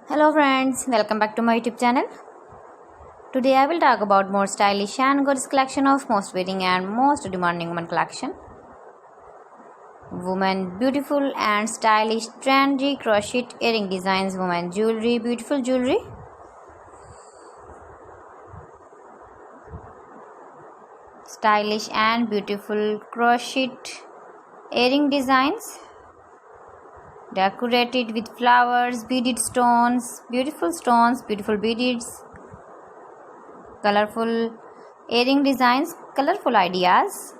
Hello friends, welcome back to my YouTube channel. Today I will talk about more stylish and gorgeous collection of most wearing and most demanding women collection. Women beautiful and stylish trendy crochet earring designs, women jewelry, beautiful jewelry. Stylish and beautiful crochet earring designs. Decorated with flowers, beaded stones, beautiful beads, colorful earring designs, colorful ideas.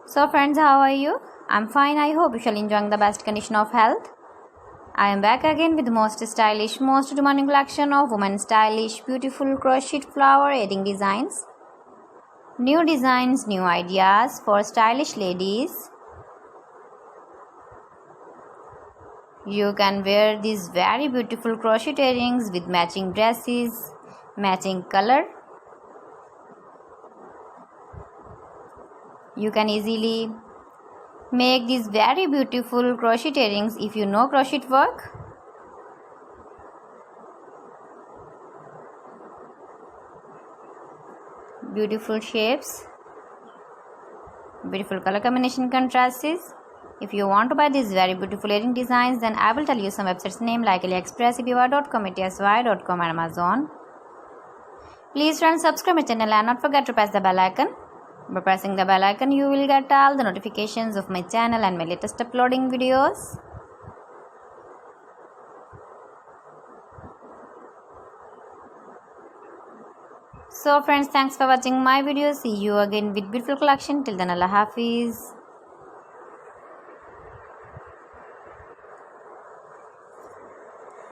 So friends, how are you? I'm fine. I hope you shall enjoying the best condition of health. I am back again with the most stylish, most demanding collection of women stylish, beautiful crochet flower earring designs. New designs, new ideas for stylish ladies. You can wear these very beautiful crochet earrings with matching dresses, matching color. You can easily make these very beautiful crochet earrings if you know crochet work. Beautiful shapes, beautiful color combination contrasts. If you want to buy these very beautiful earring designs, then I will tell you some websites name like AliExpress, eBay.com, ETSY.com and Amazon. Please friends, subscribe my channel and not forget to press the bell icon. By pressing the bell icon, you will get all the notifications of my channel and my latest uploading videos. So friends, thanks for watching my video. See you again with beautiful collection. Till then, Allah Hafiz.